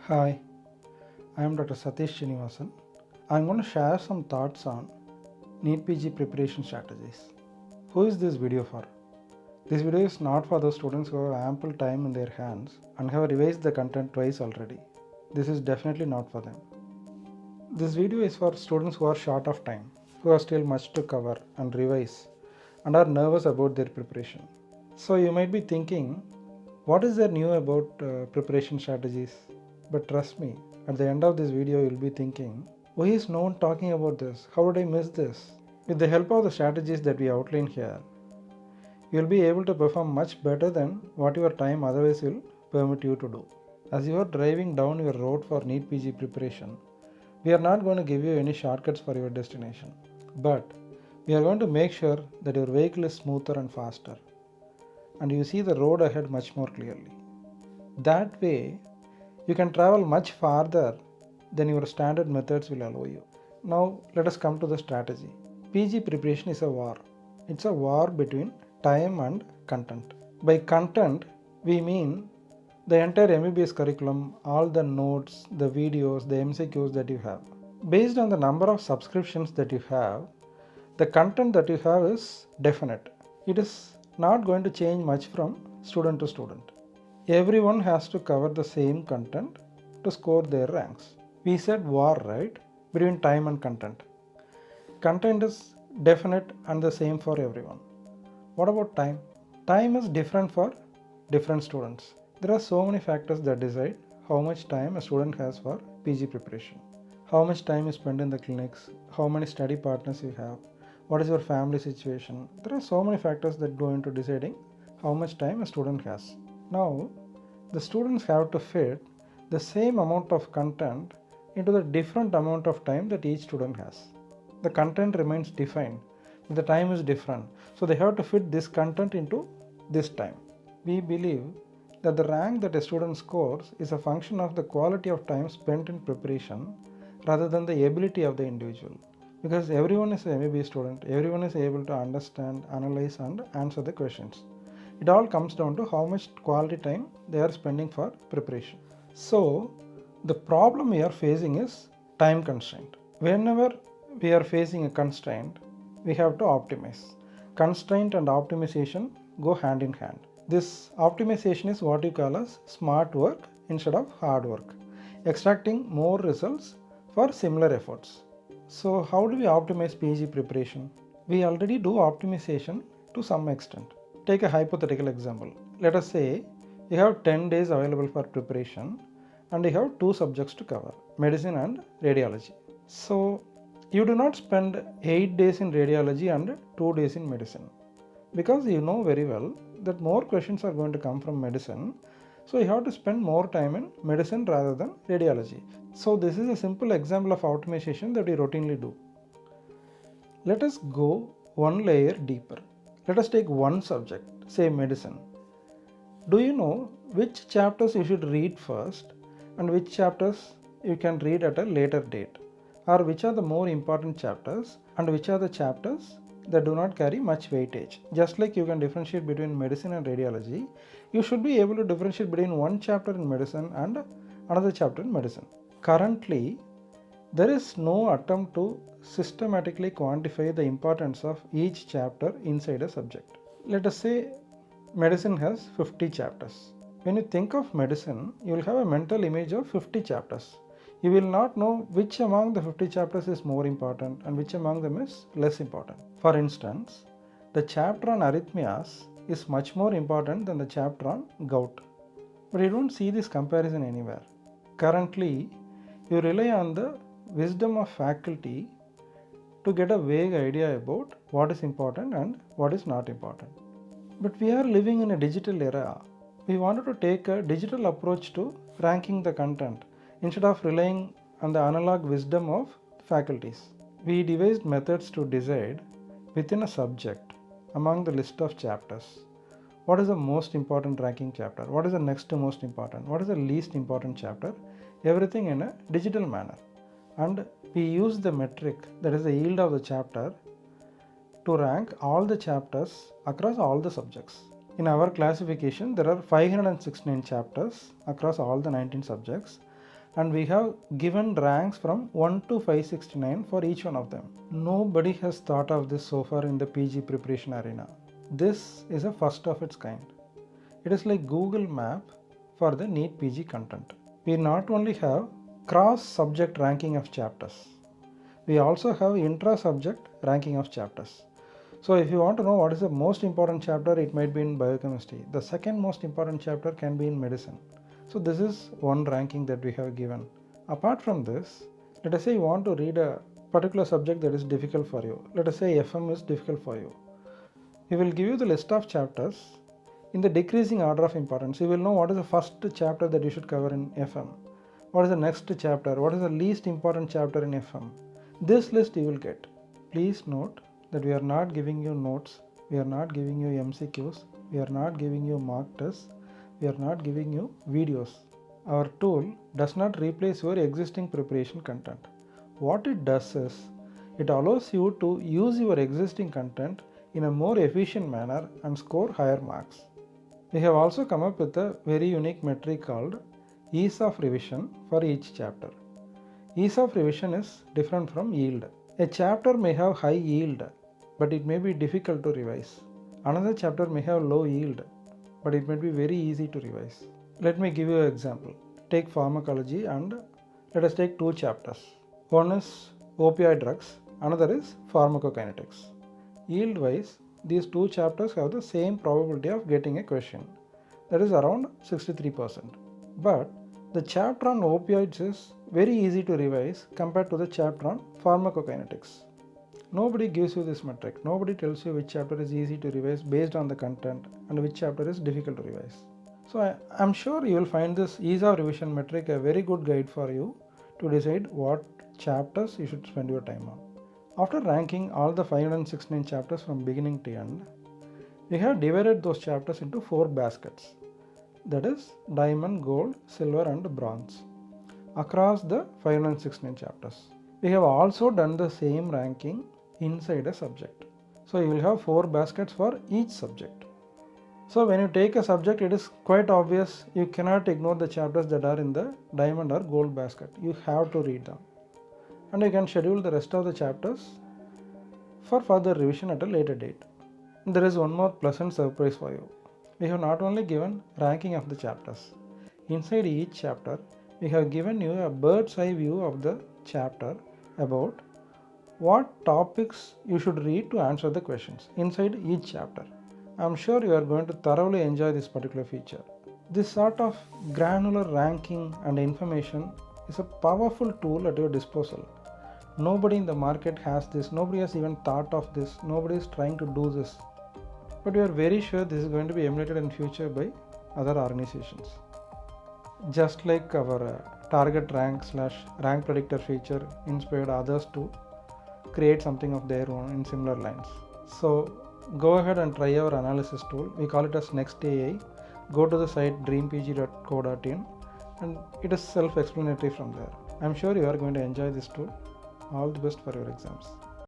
Hi, I am Dr. Satish Srinivasan. I am going to share some thoughts on NEET PG preparation strategies. Who is this video for? This video is not for those students who have ample time in their hands and have revised the content twice already. This is definitely not for them. This video is for students who are short of time, who have still much to cover and revise, and are nervous about their preparation. So you might be thinking, what is there new about preparation strategies? But trust me, at the end of this video you will be thinking, why is no one talking about this? How did I miss this? With the help of the strategies that we outline here, you will be able to perform much better than what your time otherwise will permit you to do. As you are driving down your road for NEET PG preparation, we are not going to give you any shortcuts for your destination, but we are going to make sure that your vehicle is smoother and faster, and you see the road ahead much more clearly. That way, you can travel much farther than your standard methods will allow you. Now, let us come to the strategy. PG preparation is a war. It's a war between time and content. By content, we mean the entire MBBS curriculum, all the notes, the videos, the MCQs that you have. Based on the number of subscriptions that you have, the content that you have is definite. It is not going to change much from student to student. Everyone has to cover the same content to score their ranks. We said war, right? Between time and content. Content is definite and the same for everyone. What about time? Time is different for different students. There are so many factors that decide how much time a student has for PG preparation. How much time you spend in the clinics, how many study partners you have, what is your family situation. There are so many factors that go into deciding how much time a student has. Now, the students have to fit the same amount of content into the different amount of time that each student has. The content remains defined, but the time is different. So they have to fit this content into this time. We believe that the rank that a student scores is a function of the quality of time spent in preparation rather than the ability of the individual. Because everyone is an MBA student, everyone is able to understand, analyze and answer the questions. It all comes down to how much quality time they are spending for preparation. So, the problem we are facing is time constraint. Whenever we are facing a constraint, we have to optimize. Constraint and optimization go hand in hand. This optimization is what you call as smart work instead of hard work, extracting more results for similar efforts. So, how do we optimize PG preparation? We already do optimization to some extent. Take a hypothetical example. Let us say you have 10 days available for preparation and you have two subjects to cover, medicine and radiology. So you do not spend 8 days in radiology and 2 days in medicine, because you know very well that more questions are going to come from medicine. So you have to spend more time in medicine rather than radiology. So this is a simple example of optimization that we routinely do. Let us go one layer deeper. Let us take one subject, say medicine. Do you know which chapters you should read first and which chapters you can read at a later date? Or which are the more important chapters and which are the chapters that do not carry much weightage? Just like you can differentiate between medicine and radiology, you should be able to differentiate between one chapter in medicine and another chapter in medicine. Currently, there is no attempt to systematically quantify the importance of each chapter inside a subject. Let us say medicine has 50 chapters. When you think of medicine, you will have a mental image of 50 chapters. You will not know which among the 50 chapters is more important and which among them is less important. For instance, the chapter on arrhythmias is much more important than the chapter on gout. But you don't see this comparison anywhere. Currently, you rely on the wisdom of faculty to get a vague idea about what is important and what is not important. But we are living in a digital era. We wanted to take a digital approach to ranking the content instead of relying on the analog wisdom of faculties. We devised methods to decide within a subject among the list of chapters what is the most important ranking chapter, what is the next most important, what is the least important chapter, everything in a digital manner. And we use the metric, that is the yield of the chapter, to rank all the chapters across all the subjects. In our classification, there are 569 chapters across all the 19 subjects, and we have given ranks from 1 to 569 for each one of them. Nobody has thought of this so far in the PG preparation arena. This is a first of its kind. It is like Google Map for the NEET PG content. We not only have cross-subject ranking of chapters, we also have intra-subject ranking of chapters. So if you want to know what is the most important chapter, it might be in biochemistry. The second most important chapter can be in medicine. So this is one ranking that we have given. Apart from this, let us say you want to read a particular subject that is difficult for you. Let us say FM is difficult for you. We will give you the list of chapters in the decreasing order of importance. You will know what is the first chapter that you should cover in FM. What is the next chapter? What is the least important chapter in FM? This list you will get. Please note that we are not giving you notes. We are not giving you MCQs. We are not giving you mock tests. We are not giving you videos. Our tool does not replace your existing preparation content. What it does is, it allows you to use your existing content in a more efficient manner and score higher marks. We have also come up with a very unique metric called ease of revision for each chapter. Ease of revision is different from yield. A chapter may have high yield, but it may be difficult to revise. Another chapter may have low yield, but it might be very easy to revise. Let me give you an example. Take pharmacology and let us take two chapters. One is opioid drugs, another is pharmacokinetics. Yield wise, these two chapters have the same probability of getting a question, that is around 63%. But the chapter on opioids is very easy to revise compared to the chapter on pharmacokinetics. Nobody gives you this metric. Nobody tells you which chapter is easy to revise based on the content and which chapter is difficult to revise. So I'm sure you will find this ease of revision metric a very good guide for you to decide what chapters you should spend your time on. After ranking all the 516 chapters from beginning to end, we have divided those chapters into 4 baskets, that is diamond, gold, silver and bronze, across the 516 chapters. We have also done the same ranking inside a subject. So you will have 4 baskets for each subject. So when you take a subject, it is quite obvious you cannot ignore the chapters that are in the diamond or gold basket. You have to read them. And you can schedule the rest of the chapters for further revision at a later date. And there is one more pleasant surprise for you. We have not only given ranking of the chapters. Inside each chapter, we have given you a bird's eye view of the chapter about what topics you should read to answer the questions inside each chapter. I am sure you are going to thoroughly enjoy this particular feature. This sort of granular ranking and information is a powerful tool at your disposal. Nobody in the market has this. Nobody has even thought of this. Nobody is trying to do this. But we are very sure this is going to be emulated in future by other organizations. Just like our target rank / rank predictor feature inspired others to create something of their own in similar lines. So go ahead and try our analysis tool. We call it as Next AI. Go to the site dreampg.co.in and it is self-explanatory from there. I am sure you are going to enjoy this tool. All the best for your exams.